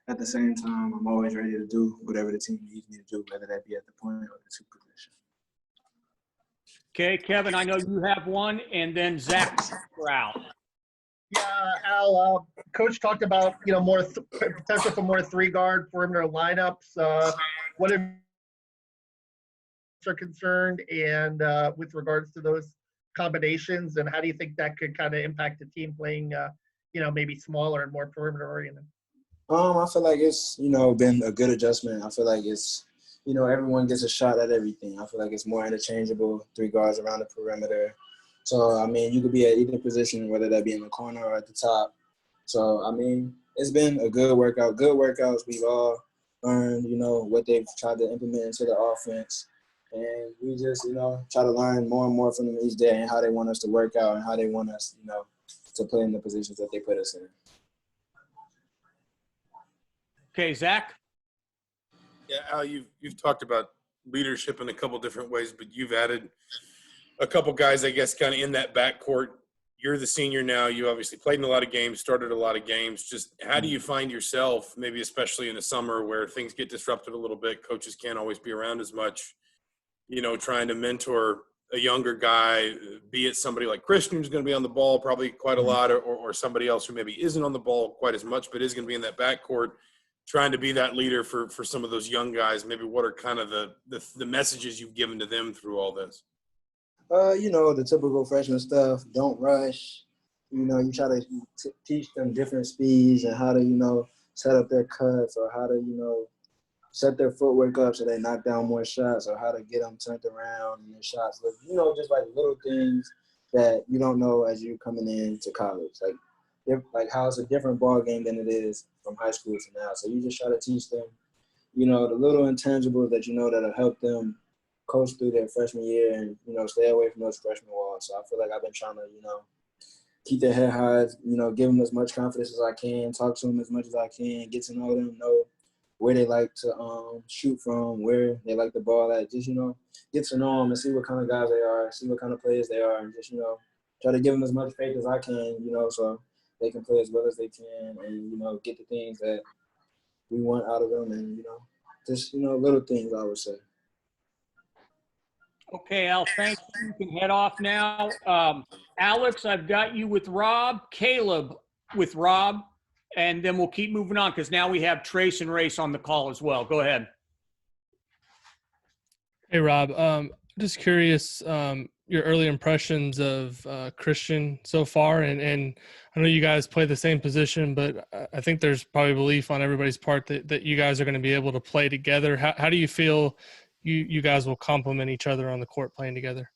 at the same time, I'm always ready to do whatever the team needs me to do, whether that be at the point or the 2 position. Okay, Kevin, I know you have one, and then Zach for Al. Yeah, Al, Coach talked about, more potential for more 3-guard perimeter lineups. What if are concerned and with regards to those combinations, and how do you think that could kind of impact the team playing, maybe smaller and more perimeter oriented? I feel like it's, been a good adjustment. I feel like it's, everyone gets a shot at everything. I feel like it's more interchangeable, 3 guards around the perimeter. So, I mean, you could be at either position, whether that be in the corner or at the top. So, I mean, it's been a good workout. Good workouts. We've all learned, what they've tried to implement into the offense. And we just, try to learn more and more from them each day and how they want us to work out and how they want us, to play in the positions that they put us in. Okay, Zach? Yeah, Al, you've talked about leadership in a couple different ways, but you've added a couple guys, I guess, kind of in that backcourt. You're the senior now. You obviously played in a lot of games, started a lot of games. Just how do you find yourself, maybe especially in the summer where things get disrupted a little bit, coaches can't always be around as much, trying to mentor a younger guy, be it somebody like Christian who's going to be on the ball probably quite a lot, or somebody else who maybe isn't on the ball quite as much, but is going to be in that backcourt, trying to be that leader for some of those young guys. Maybe what are kind of the messages you've given to them through all this? The typical freshman stuff. Don't rush. You try to teach them different speeds and how to, set up their cuts, or how to, set their footwork up so they knock down more shots, or how to get them turned around and their shots look, just like little things that you don't know as you're coming into college. Like how it's a different ball game than it is from high school to now. So you just try to teach them, the little intangibles that that'll help them coach through their freshman year and, stay away from those freshman walls. So I feel like I've been trying to, keep their head high, give them as much confidence as I can, talk to them as much as I can, get to know them, know where they like to shoot from, where they like the ball at, just, get to know them and see what kind of guys they are, see what kind of players they are, and just, try to give them as much faith as I can, so they can play as well as they can and, get the things that we want out of them and, just, little things I would say. Okay, Al, thanks. You can head off now. Alex, I've got you with Rob, Caleb with Rob, and then we'll keep moving on because now we have Trayce and Race on the call as well. Go ahead. Hey, Rob. Just curious, your early impressions of Christian so far, and I know you guys play the same position, but I think there's probably belief on everybody's part that you guys are going to be able to play together. How do you feel you guys will complement each other on the court playing together?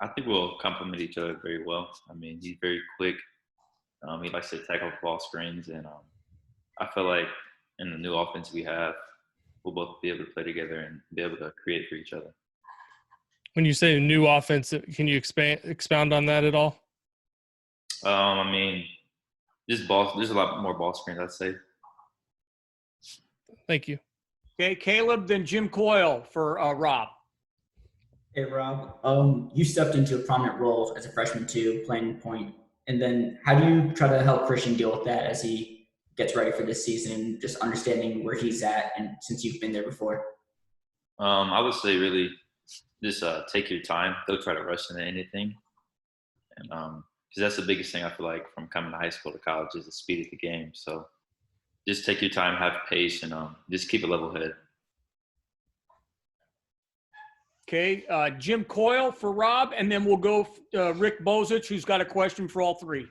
I think we'll complement each other very well. I mean, he's very quick. He likes to tackle ball screens, and I feel like in the new offense we have, we'll both be able to play together and be able to create for each other. When you say new offense, can you expound on that at all? I mean, there's a lot more ball screens, I'd say. Thank you. Okay, Caleb, then Jim Coyle for Rob. Hey, Rob. You stepped into a prominent role as a freshman too, playing point. And then how do you try to help Christian deal with that as he gets ready for this season, just understanding where he's at and since you've been there before? I would say really just take your time. Don't try to rush into anything. And because that's the biggest thing I feel like from coming to high school to college is the speed of the game. So just take your time, have pace, and just keep a level head. Okay, Jim Coyle for Rob, and then we'll go Rick Bozich, who's got a question for all three.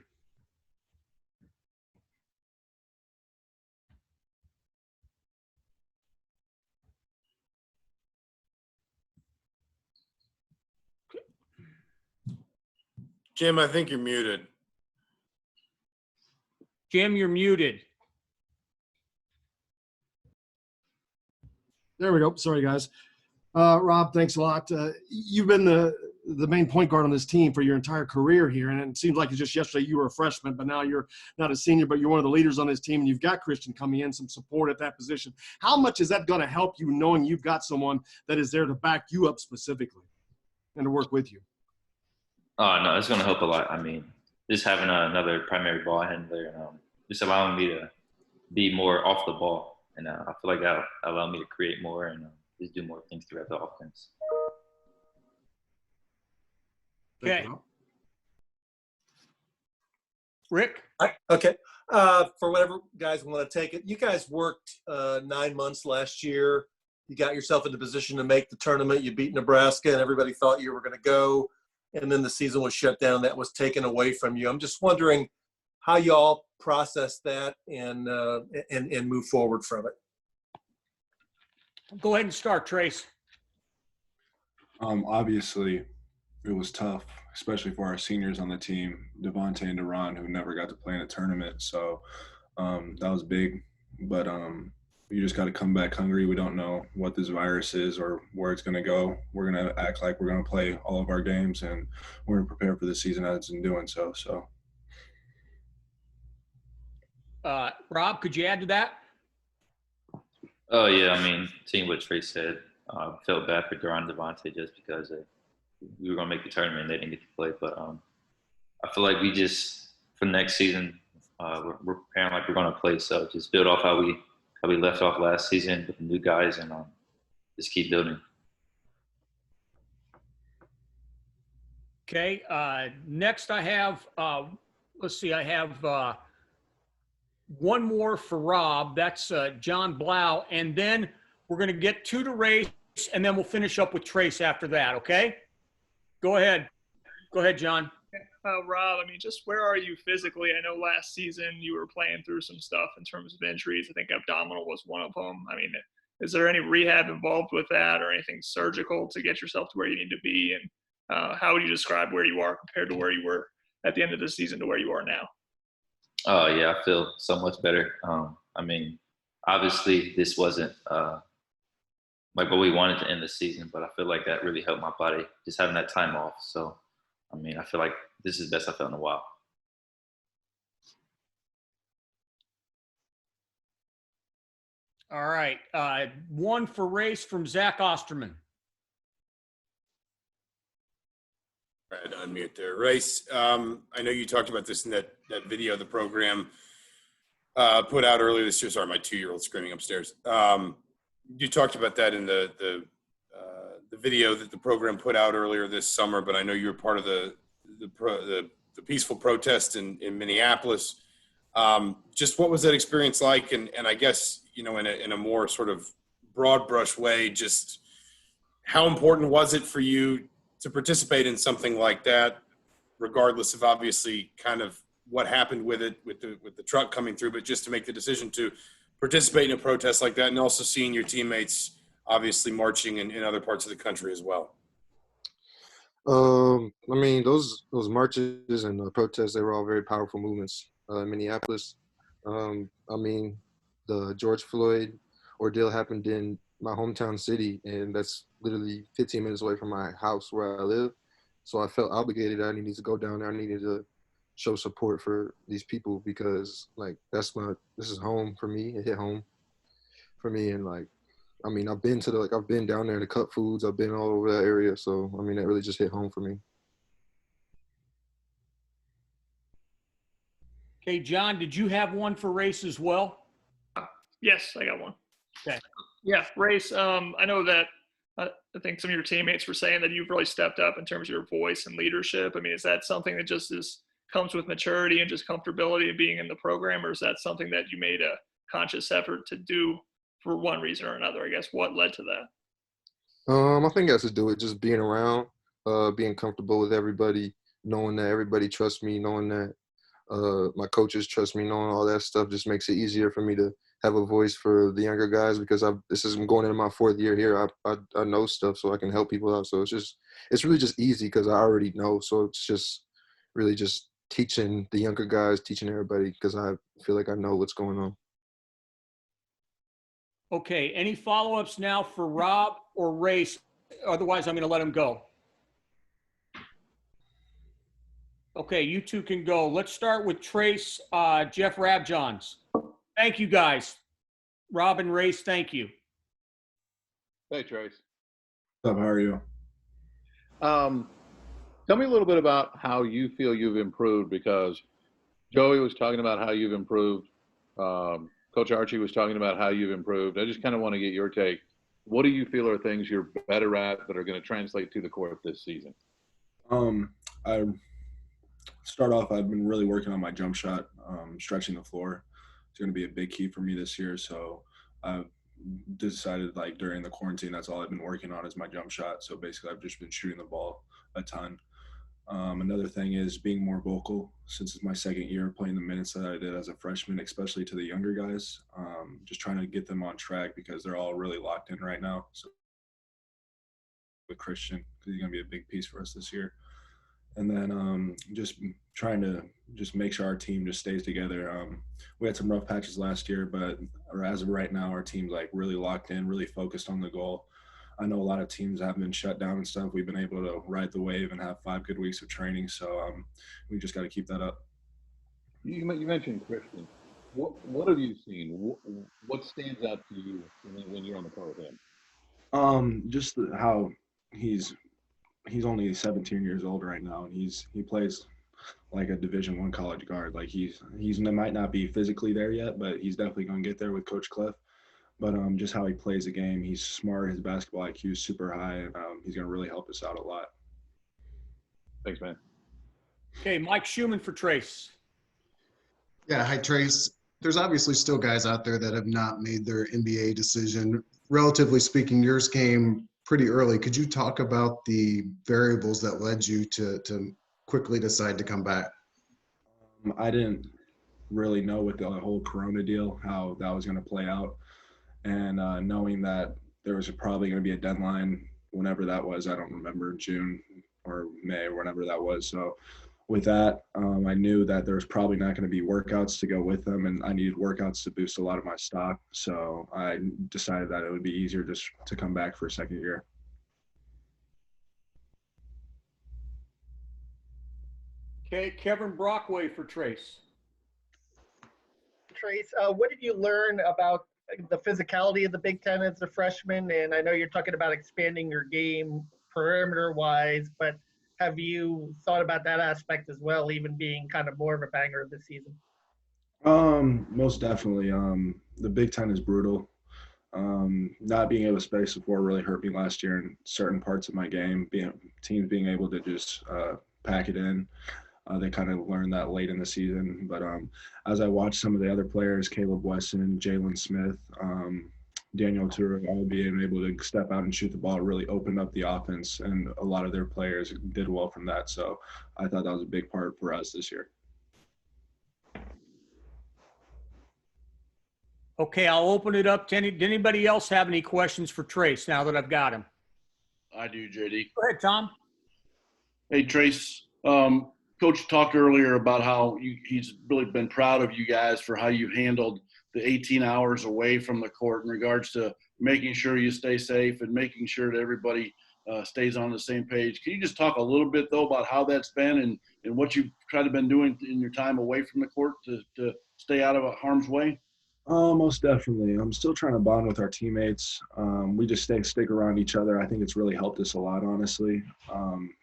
Jim, I think you're muted. Jim, you're muted. There we go. Sorry, guys. Rob, thanks a lot. You've been the main point guard on this team for your entire career here, and it seems like it's just yesterday you were a freshman, but now you're not a senior, but you're one of the leaders on this team, and you've got Christian coming in, some support at that position. How much is that going to help you knowing you've got someone that is there to back you up specifically and to work with you? Oh, no, it's going to help a lot. I mean, just having another primary ball handler and just allowing me to be more off the ball. And I feel like that allowed me to create more and just do more things throughout the offense. Okay. Rick? Okay. For whatever guys want to take it, you guys worked 9 months last year. You got yourself in the position to make the tournament. You beat Nebraska, and everybody thought you were going to go. And then the season was shut down. That was taken away from you. I'm just wondering how y'all process that and move forward from it. Go ahead and start, Trayce. Obviously, it was tough, especially for our seniors on the team, Devontae and Duran, who never got to play in a tournament. So that was big. But you just got to come back hungry. We don't know what this virus is or where it's going to go. We're going to act like we're going to play all of our games, and we're going to prepare for the season as it's in doing so. Rob, could you add to that? Oh yeah, I mean, seeing what Trayce said, felt bad for Durham and Devontae just because we were gonna make the tournament and they didn't get to play. But I feel like we just for next season we're preparing like we're gonna play. So just build off how we left off last season with the new guys and just keep building. Okay. Next, I have, let's see, I have one more for Rob. That's John Blau. And then we're going to get two to Race, and then we'll finish up with Trayce after that. Okay? Go ahead. Go ahead, John. Rob, I mean, just where are you physically? I know last season you were playing through some stuff in terms of injuries. I think abdominal was one of them. I mean, is there any rehab involved with that or anything surgical to get yourself to where you need to be? And how would you describe where you are compared to where you were at the end of the season to where you are now? Oh yeah, I feel so much better. I mean, obviously this wasn't like what we wanted to end the season, but I feel like that really helped my body just having that time off. So, I mean, I feel like this is the best I've felt in a while. All right. One for Race from Zach Osterman. Right, unmute there. Race, I know you talked about this in that video the program put out earlier this year. Sorry, my 2-year-old screaming upstairs. You talked about that in the video that the program put out earlier this summer, but I know you were part of the peaceful protest in Minneapolis. Just what was that experience like? And I guess, you know, in a more sort of broad brush way, just how important was it for you to participate in something like that, regardless of obviously kind of what happened with it, with the truck coming through, but just to make the decision to participate in a protest like that, and also seeing your teammates obviously marching in other parts of the country as well? I mean, those marches and protests, they were all very powerful movements in Minneapolis. I mean, the George Floyd ordeal happened in my hometown city, and that's literally 15 minutes away from my house where I live. So I felt obligated. I needed to go down there. I needed to show support for these people because, like, this is home for me. It hit home for me, and like, I mean, I've been down there to cut foods. I've been all over that area. So, I mean, that really just hit home for me. Okay, John, did you have one for Race as well? Yes, I got one. Okay. Yeah, Race, I know that I think some of your teammates were saying that you've really stepped up in terms of your voice and leadership. I mean, is that something that just comes with maturity and just comfortability of being in the program, or is that something that you made a conscious effort to do for one reason or another? I guess what led to that? I think it has to do with just being around, being comfortable with everybody, knowing that everybody trusts me, knowing that my coaches trust me, knowing all that stuff just makes it easier for me to have a voice for the younger guys because I'm going into my 4th year here. I know stuff so I can help people out. So it's really just easy because I already know. So it's just really just teaching the younger guys, teaching everybody because I feel like I know what's going on. Okay, any follow-ups now for Rob or Race? Otherwise, I'm going to let him go. Okay, you two can go. Let's start with Trayce, Jeff Rabjohns. Thank you, guys. Rob and Race, thank you. Hey, Trayce. What's up? How are you? Tell me a little bit about how you feel you've improved, because Joey was talking about how you've improved. Coach Archie was talking about how you've improved. I just kind of want to get your take. What do you feel are things you're better at that are going to translate to the court this season? I start off, I've been really working on my jump shot, stretching the floor. It's going to be a big key for me this year. So I've decided, like, during the quarantine, that's all I've been working on is my jump shot. So basically I've just been shooting the ball a ton. Another thing is being more vocal since it's my 2nd year playing the minutes that I did as a freshman, especially to the younger guys, just trying to get them on track because they're all really locked in right now. So with Christian, because he's going to be a big piece for us this year. And then just trying to just make sure our team just stays together. We had some rough patches last year, but as of right now, our team's like really locked in, really focused on the goal. I know a lot of teams have been shut down and stuff. We've been able to ride the wave and have 5 good weeks of training. So we just got to keep that up. You mentioned Christian. What have you seen? What stands out to you when you're on the court with him? Just how he's only 17 years old right now, and he plays like a Division I college guard. Like he might not be physically there yet, but he's definitely going to get there with Coach Cliff. But just how he plays the game, he's smart. His basketball IQ is super high, and he's going to really help us out a lot. Thanks, man. Okay, Mike Schumann for Trayce. Yeah, hi, Trayce. There's obviously still guys out there that have not made their NBA decision. Relatively speaking, yours came pretty early. Could you talk about the variables that led you to quickly decide to come back? I didn't really know with the whole Corona deal how that was going to play out, and knowing that there was probably going to be a deadline whenever that was. I don't remember, June or May or whenever that was. So with that, I knew that there was probably not going to be workouts to go with them, and I needed workouts to boost a lot of my stock. So I decided that it would be easier just to come back for a second year. Okay, Kevin Brockway for Trayce. Trayce, what did you learn about the physicality of the Big Ten as a freshman? And I know you're talking about expanding your game perimeter-wise, but have you thought about that aspect as well, even being kind of more of a banger this season? Most definitely. The Big Ten is brutal. Not being able to space the floor really hurt me last year in certain parts of my game. Teams being able to just pack it in. They kind of learned that late in the season. But as I watched some of the other players, Caleb Wesson, Jalen Smith, Daniel Turek, all being able to step out and shoot the ball really opened up the offense, and a lot of their players did well from that. So I thought that was a big part for us this year. Okay, I'll open it up to did anybody else have any questions for Trayce now that I've got him? I do, JD. Go ahead, Tom. Hey, Trayce. Coach talked earlier about how he's really been proud of you guys for how you handled the 18 hours away from the court in regards to making sure you stay safe and making sure that everybody stays on the same page. Can you just talk a little bit, though, about how that's been and what you've kind of been doing in your time away from the court to stay out of harm's way? Most definitely. I'm still trying to bond with our teammates. We just stick around each other. I think it's really helped us a lot, honestly.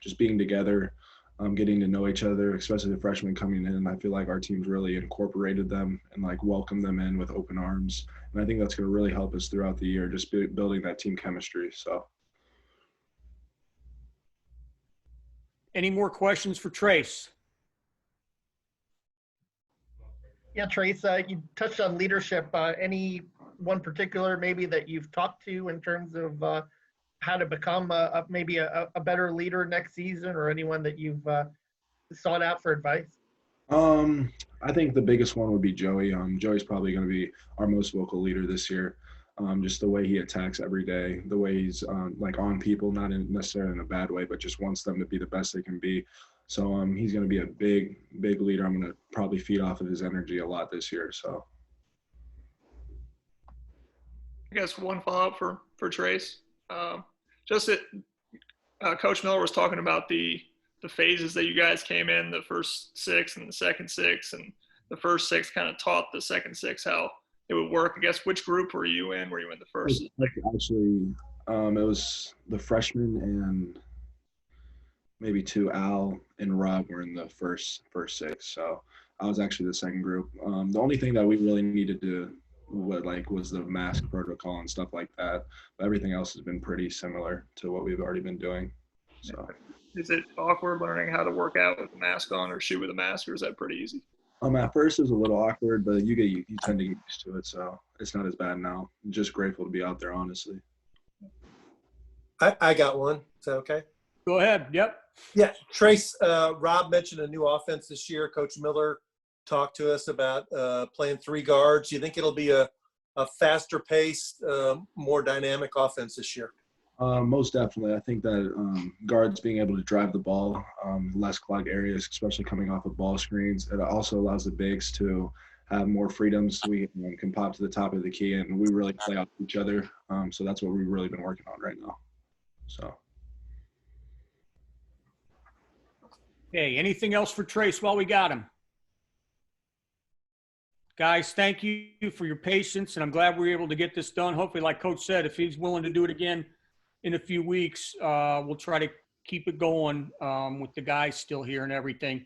Just being together, getting to know each other, especially the freshmen coming in. I feel like our team's really incorporated them and like welcomed them in with open arms. And I think that's going to really help us throughout the year, just building that team chemistry. So. Any more questions for Trayce? Yeah, Trayce, you touched on leadership. Any one particular maybe that you've talked to in terms of how to become maybe a better leader next season, or anyone that you've sought out for advice? I think the biggest one would be Joey. Joey's probably going to be our most vocal leader this year. Just the way he attacks every day, the way he's like on people, not necessarily in a bad way, but just wants them to be the best they can be. So he's going to be a big leader. I'm going to probably feed off of his energy a lot this year. So I guess one follow-up for Trayce. Just that Coach Miller was talking about the phases that you guys came in, the first six and the second six, and the first six kind of taught the second six how it would work. I guess, which group were you in? Were you in the first? Actually, it was the freshmen and maybe two. Al and Rob were in the first six. So I was actually the second group. The only thing that we really needed to was the mask protocol and stuff like that. But everything else has been pretty similar to what we've already been doing. So Is it awkward learning how to work out with the mask on or shoot with a mask, or is that pretty easy? At first it was a little awkward, but you tend to get used to it, so it's not as bad now. I'm just grateful to be out there, honestly. I got one. Is that okay? Go ahead. Yep. Yeah, Trayce, Rob mentioned a new offense this year. Coach Miller talked to us about playing three guards. Do you think it'll be a faster paced, more dynamic offense this year? Most definitely. I think that guards being able to drive the ball, less clogged areas, especially coming off of ball screens. It also allows the bigs to have more freedoms. We can pop to the top of the key, and we really play off each other. So that's what we've really been working on right now. So. Okay, anything else for Trayce while we got him? Guys, thank you for your patience, and I'm glad we were able to get this done. Hopefully, like Coach said, if he's willing to do it again in a few weeks, we'll try to keep it going with the guys still here and everything.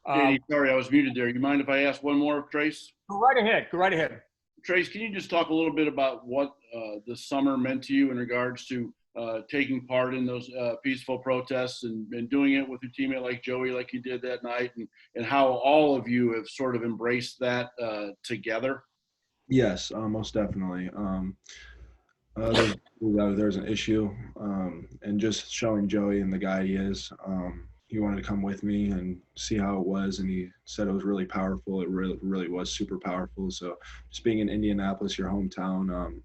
Danny, sorry, I was muted there. You mind if I ask one more, Trayce? Go right ahead. Go right ahead. Trayce, can you just talk a little bit about what the summer meant to you in regards to taking part in those peaceful protests and doing it with your teammate like Joey, like you did that night, and how all of you have sort of embraced that together? Yes, most definitely. There's an issue, and just showing Joey and the guy he is. He wanted to come with me and see how it was, and he said it was really powerful. It really was super powerful. So just being in Indianapolis, your hometown,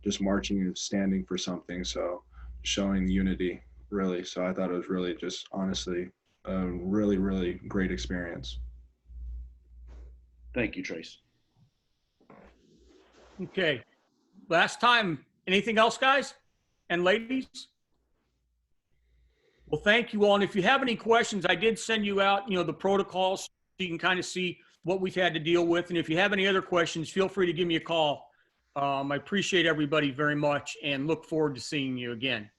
just marching and standing for something. So showing unity, really. So I thought it was really just honestly a really, really great experience. Thank you, Trayce. Okay. Last time. Anything else, guys and ladies? Well, thank you all. And if you have any questions, I did send you out, the protocols so you can kind of see what we've had to deal with. And if you have any other questions, feel free to give me a call. I appreciate everybody very much and look forward to seeing you again.